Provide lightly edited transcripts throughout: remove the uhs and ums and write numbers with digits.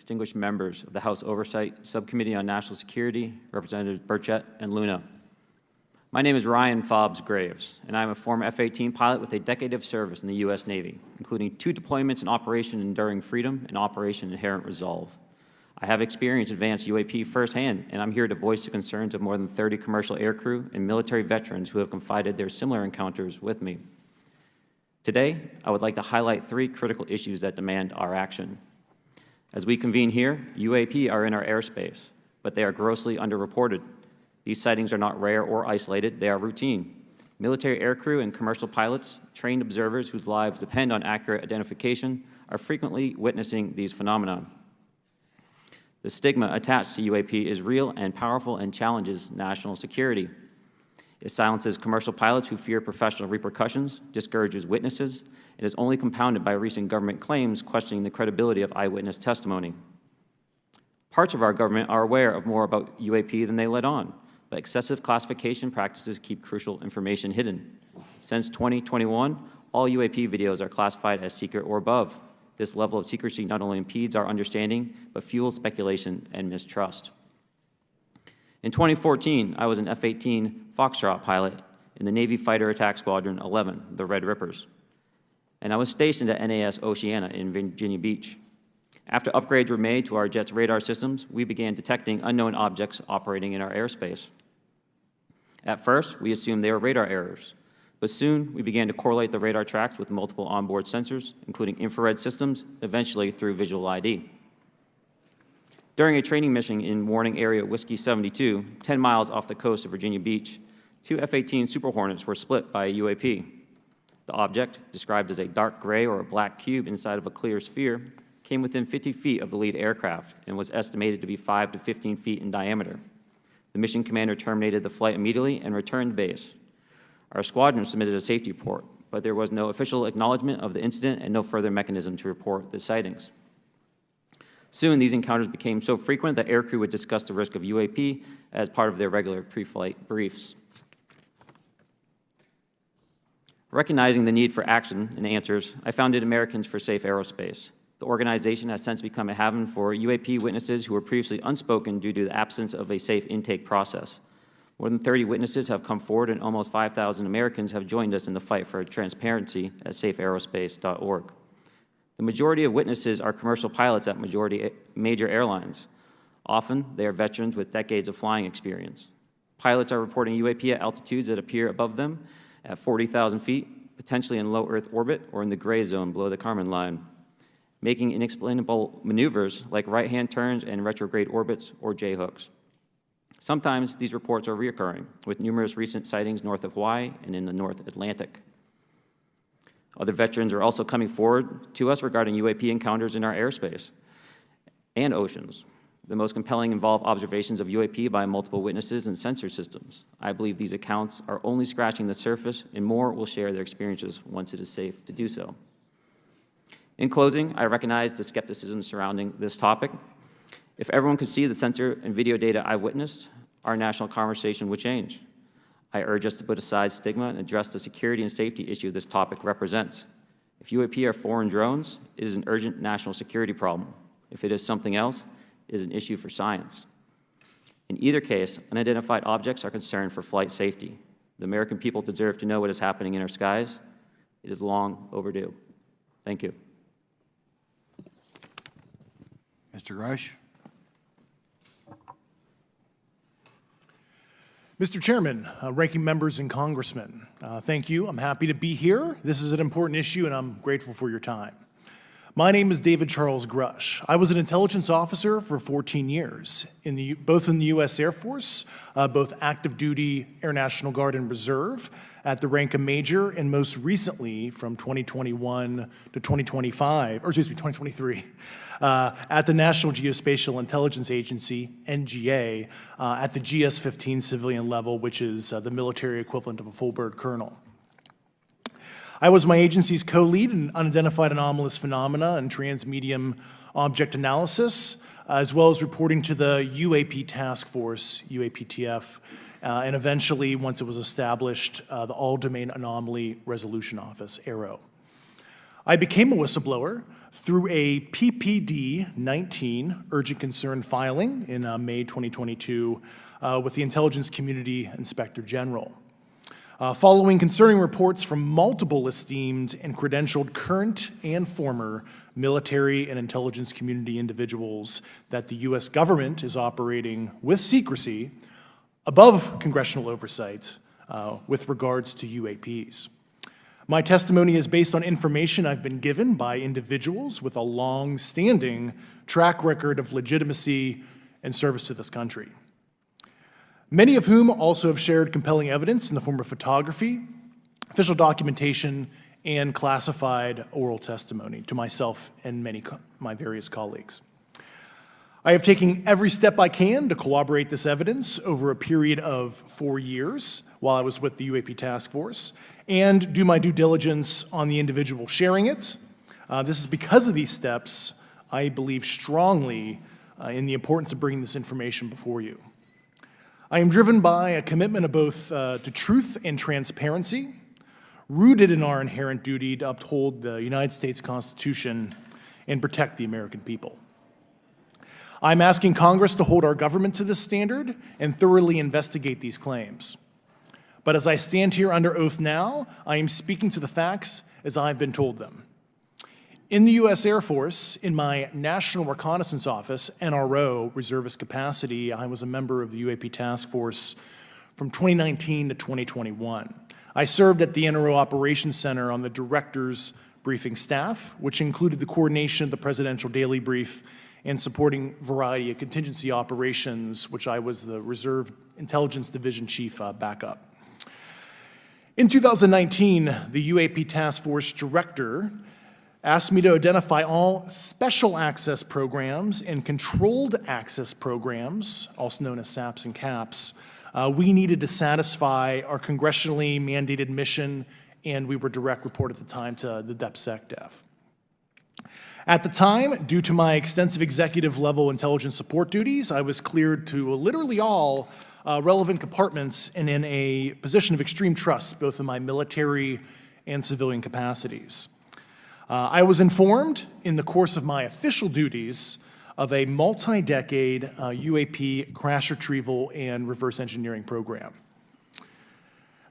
distinguished members of the House Oversight Subcommittee on National Security, Representatives Burchett and Luna. My name is Ryan Fobbs Graves, and I'm a former F-18 pilot with a decade of service in the U.S. Navy, including 2 deployments in Operation Enduring Freedom and Operation Inherent Resolve. I have experienced advanced UAP firsthand, and I'm here to voice the concerns of more than 30 commercial aircrew and military veterans who have confided their similar encounters with me. Today, I would like to highlight 3 critical issues that demand our action. As we convene here, UAP are in our airspace, but they are grossly underreported. These sightings are not rare or isolated, they are routine. Military aircrew and commercial pilots, trained observers whose lives depend on accurate identification, are frequently witnessing these phenomena. The stigma attached to UAP is real and powerful and challenges national security. It silences commercial pilots who fear professional repercussions, discourages witnesses, and is only compounded by recent government claims questioning the credibility of eyewitness testimony. Parts of our government are aware of more about UAP than they let on, but excessive classification practices keep crucial information hidden. Since 2021, all UAP videos are classified as secret or above. This level of secrecy not only impedes our understanding, but fuels speculation and mistrust. In 2014, I was an F-18 Foxtrot pilot in the Navy Fighter Attack Squadron 11, the Red Rippers, and I was stationed at NAS Oceana in Virginia Beach. After upgrades were made to our jet's radar systems, we began detecting unknown objects operating in our airspace. At first, we assumed they were radar errors, but soon we began to correlate the radar tracks with multiple onboard sensors, including infrared systems, eventually through visual ID. During a training mission in Warning Area Whiskey 72, 10 miles off the coast of Virginia Beach, 2 F-18 Super Hornets were split by a UAP. The object, described as a dark gray or a black cube inside of a clear sphere, came within 50 feet of the lead aircraft and was estimated to be 5 to 15 feet in diameter. The mission commander terminated the flight immediately and returned to base. Our squadron submitted a safety report, but there was no official acknowledgement of the incident and no further mechanism to report the sightings. Soon, these encounters became so frequent that aircrew would discuss the risk of UAP as part of their regular pre-flight briefs. Recognizing the need for action and answers, I founded Americans for Safe Aerospace. The organization has since become a haven for UAP witnesses who were previously unspoken due to the absence of a safe intake process. More than 30 witnesses have come forward, and almost 5,000 Americans have joined us in the fight for transparency at safeaerospace.org. The majority of witnesses are commercial pilots at major airlines. Often, they are veterans with decades of flying experience. Pilots are reporting UAP at altitudes that appear above them at 40,000 feet, potentially in low Earth orbit or in the gray zone below the Kármán line, making inexplainable maneuvers like right-hand turns and retrograde orbits or J-hooks. Sometimes these reports are reoccurring, with numerous recent sightings north of Hawaii and in the North Atlantic. Other veterans are also coming forward to us regarding UAP encounters in our airspace and oceans. The most compelling involve observations of UAP by multiple witnesses and sensor systems. I believe these accounts are only scratching the surface, and more will share their experiences once it is safe to do so. In closing, I recognize the skepticism surrounding this topic. If everyone could see the sensor and video data I witnessed, our national conversation would change. I urge us to put aside stigma and address the security and safety issue this topic represents. If UAP are foreign drones, it is an urgent national security problem. If it is something else, it is an issue for science. In either case, unidentified objects are concerned for flight safety. The American people deserve to know what is happening in our skies. It is long overdue. Thank you. Mr. Grush. Mr. Chairman, ranking members and congressmen, thank you. I'm happy to be here. This is an important issue, and I'm grateful for your time. My name is David Charles Grush. I was an intelligence officer for 14 years, both in the U.S. Air Force, both active duty, Air National Guard, and Reserve, at the rank of major, and most recently from 2021 to 2023, at the National Geospatial Intelligence Agency, NGA, at the GS-15 civilian level, which is the military equivalent of a full bird colonel. I was my agency's co-lead in unidentified anomalous phenomena and transmedium object analysis, as well as reporting to the UAP task force, UAPTF, and eventually, once it was established, the All Domain Anomaly Resolution Office, AARO. I became a whistleblower through a PPD-19 urgent concern filing in May 2022 with the Intelligence Community Inspector General. Following concerning reports from multiple esteemed and credentialed current and former military and intelligence community individuals that the U.S. government is operating with secrecy above congressional oversight with regards to UAPs. My testimony is based on information I've been given by individuals with a long-standing track record of legitimacy and service to this country, many of whom also have shared compelling evidence in the form of photography, official documentation, and classified oral testimony to myself and my various colleagues. I have taken every step I can to corroborate this evidence over a period of 4 years while I was with the UAP Task Force and do my due diligence on the individual sharing it. This is because of these steps, I believe strongly in the importance of bringing this information before you. I am driven by a commitment of both to truth and transparency, rooted in our inherent duty to uphold the United States Constitution and protect the American people. I'm asking Congress to hold our government to this standard and thoroughly investigate these claims. But as I stand here under oath now, I am speaking to the facts as I've been told them. In the U.S. Air Force, in my National Reconnaissance Office, NRO, reservist capacity, I was a member of the UAP Task Force from 2019 to 2021. I served at the NRO Operations Center on the Director's Briefing staff, which included the coordination of the Presidential Daily Brief and supporting variety of contingency operations, which I was the Reserve Intelligence Division Chief backup. In 2019, the UAP Task Force Director asked me to identify all special access programs and controlled access programs, also known as SAPs and CAPs, we needed to satisfy our congressionally mandated mission, and we were direct report at the time to the DepSecDef. At the time, due to my extensive executive level intelligence support duties, I was cleared to literally all relevant compartments and in a position of extreme trust, both in my military and civilian capacities. I was informed in the course of my official duties of a multi-decade UAP crash retrieval and reverse engineering program,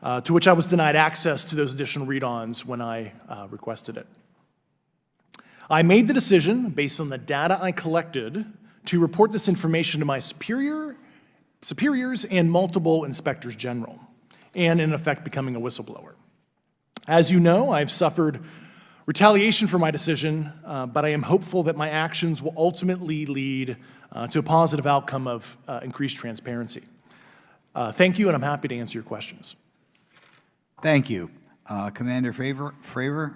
to which I was denied access to those additional read-ons when I requested it. I made the decision, based on the data I collected, to report this information to my superiors and multiple inspectors general, and in effect becoming a whistleblower. As you know, I've suffered retaliation for my decision, but I am hopeful that my actions will ultimately lead to a positive outcome of increased transparency. Thank you, and I'm happy to answer your questions. Thank you. Commander Fravor?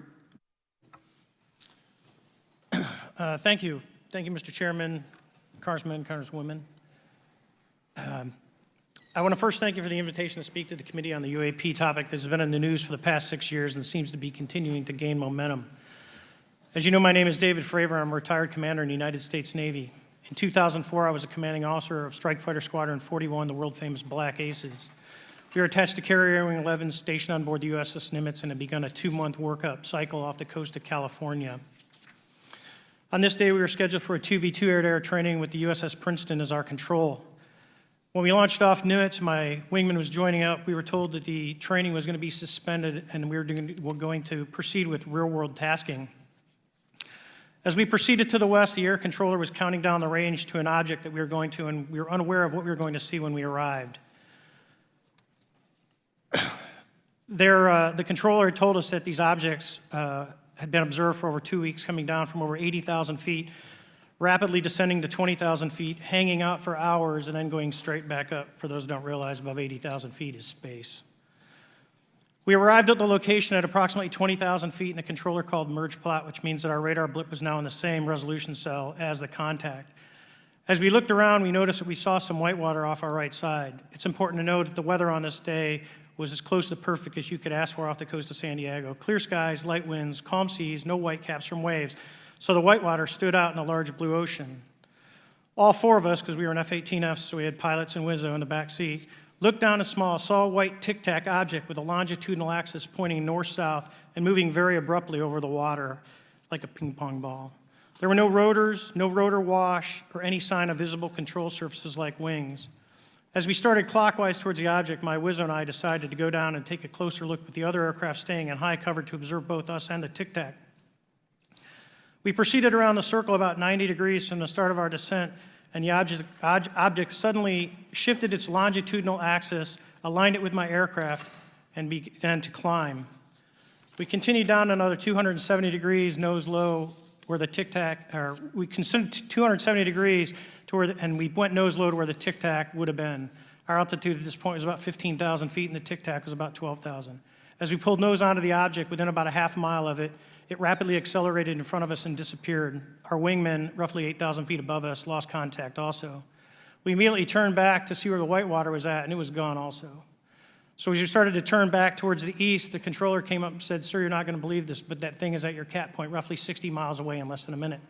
Thank you. Thank you, Mr. Chairman, Congressmen, Congresswomen. I want to first thank you for the invitation to speak to the committee on the UAP topic that has been in the news for the past 6 years and seems to be continuing to gain momentum. As you know, my name is David Fravor. I'm a retired commander in the United States Navy. In 2004, I was a commanding officer of Strike Fighter Squadron 41, the world-famous Black Aces. We were attached to Carrier Wing 11, stationed on board the USS Nimitz, and had begun a 2-month workup cycle off the coast of California. On this day, we were scheduled for a 2v2 air-to-air training with the USS Princeton as our control. When we launched off Nimitz, my wingman was joining up. We were told that the training was going to be suspended and we were going to proceed with real-world tasking. As we proceeded to the west, the air controller was counting down the range to an object that we were going to, and we were unaware of what we were going to see when we arrived. The controller had told us that these objects had been observed for over 2 weeks, coming down from over 80,000 feet, rapidly descending to 20,000 feet, hanging out for hours, and then going straight back up. For those who don't realize, above 80,000 feet is space. We arrived at the location at approximately 20,000 feet, and the controller called merge plot, which means that our radar blip was now in the same resolution cell as the contact. As we looked around, we noticed that we saw some whitewater off our right side. It's important to note that the weather on this day was as close to perfect as you could ask for off the coast of San Diego. Clear skies, light winds, calm seas, no whitecaps from waves. So the whitewater stood out in a large blue ocean. All 4 of us, because we were in F-18Fs, so we had pilots and Wizzo in the back seat, Looked down a small, saw a white tic-tac object with a longitudinal axis pointing north-south and moving very abruptly over the water like a ping-pong ball. There were no rotors, no rotor wash, or any sign of visible control surfaces like wings. As we started clockwise towards the object, my wizzo and I decided to go down and take a closer look with the other aircraft staying in high cover to observe both us and the tic-tac. We proceeded around the circle about 90 degrees from the start of our descent, and the object suddenly shifted its longitudinal axis, aligned it with my aircraft, and began to climb. We continued down another 270 degrees, nose low, where the tic-tac, or we considered 270 degrees to where, and we went nose low to where the tic-tac would have been. Our altitude at this point was about 15,000 feet, and the tic-tac was about 12,000. As we pulled nose onto the object, within about a half mile of it, it rapidly accelerated in front of us and disappeared. Our wingmen, roughly 8,000 feet above us, lost contact also. We immediately turned back to see where the white water was at, and it was gone also. So as we started to turn back towards the east, the controller came up and said, "Sir, you're not going to believe this, but that thing is at your cap point, roughly 60 miles away in less than a minute.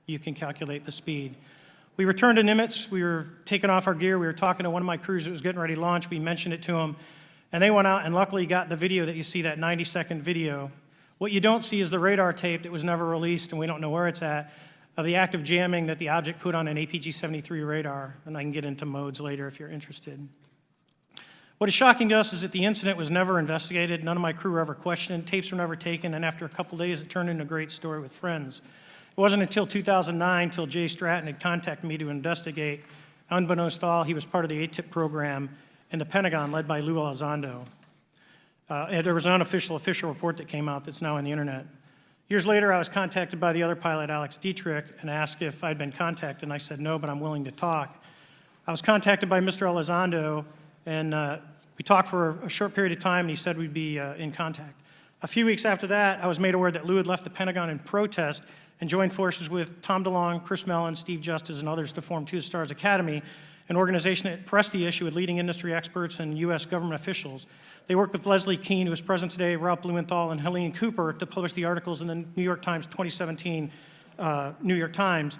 You can calculate the speed." We returned to Nimitz. We were taking off our gear. We were talking to one of my crews that was getting ready to launch. We mentioned it to them, and they went out and luckily got the video that you see, that 90-second video. What you don't see is the radar tape that was never released, and we don't know where it's at, of the active jamming that the object put on an APG-73 radar, and I can get into modes later if you're interested. What is shocking to us is that the incident was never investigated. None of my crew were ever questioned. Tapes were never taken, and after a couple days, it turned into a great story with friends. It wasn't until 2009 until Jay Stratton had contacted me to investigate. Unbeknownst to all, he was part of the ATIP program in the Pentagon led by Lou Elizondo. There was an unofficial official report that came out that's now on the internet. Years later, I was contacted by the other pilot, Alex Dietrich, and asked if I'd been contacted, and I said no, but I'm willing to talk. I was contacted by Mr. Elizondo, and we talked for a short period of time, and he said we'd be in contact. A few weeks after that, I was made aware that Lou had left the Pentagon in protest and joined forces with Tom DeLonge, Chris Mellon, Steve Justice, and others to form Two Stars Academy, an organization that pressed the issue with leading industry experts and U.S. government officials. They worked with Leslie Kean, who is present today, Ralph Blumenthal, and Helene Cooper to publish the articles in the New York Times 2017 New York Times,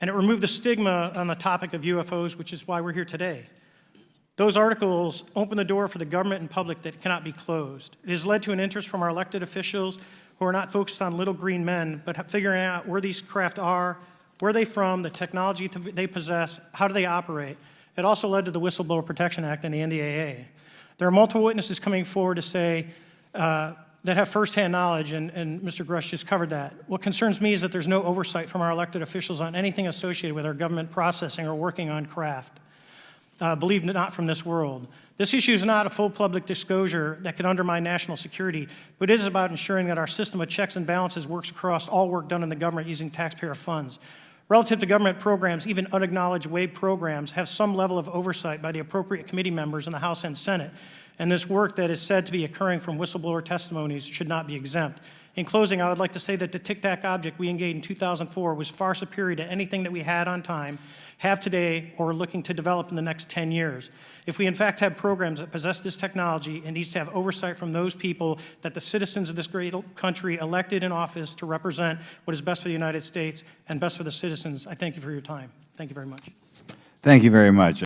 and it removed the stigma on the topic of UFOs, which is why we're here today. Those articles open the door for the government and public that cannot be closed. It has led to an interest from our elected officials who are not focused on little green men, but figuring out where these craft are, where they're from, the technology they possess, how do they operate. It also led to the Whistleblower Protection Act and the NDAA. There are multiple witnesses coming forward to say that have firsthand knowledge, and Mr. Grush just covered that. What concerns me is that there's no oversight from our elected officials on anything associated with our government processing or working on craft. Believe it not from this world. This issue is not a full public disclosure that can undermine national security, but it is about ensuring that our system of checks and balances works across all work done in the government using taxpayer funds. Relative to government programs, even unacknowledged WAVE programs have some level of oversight by the appropriate committee members in the House and Senate, and this work that is said to be occurring from whistleblower testimonies should not be exempt. In closing, I would like to say that the tic-tac object we engaged in 2004 was far superior to anything that we had on time, have today, or are looking to develop in the next 10 years. If we in fact have programs that possess this technology, it needs to have oversight from those people that the citizens of this great country elected in office to represent what is best for the United States and best for the citizens. I thank you for your time. Thank you very much. Thank you very much.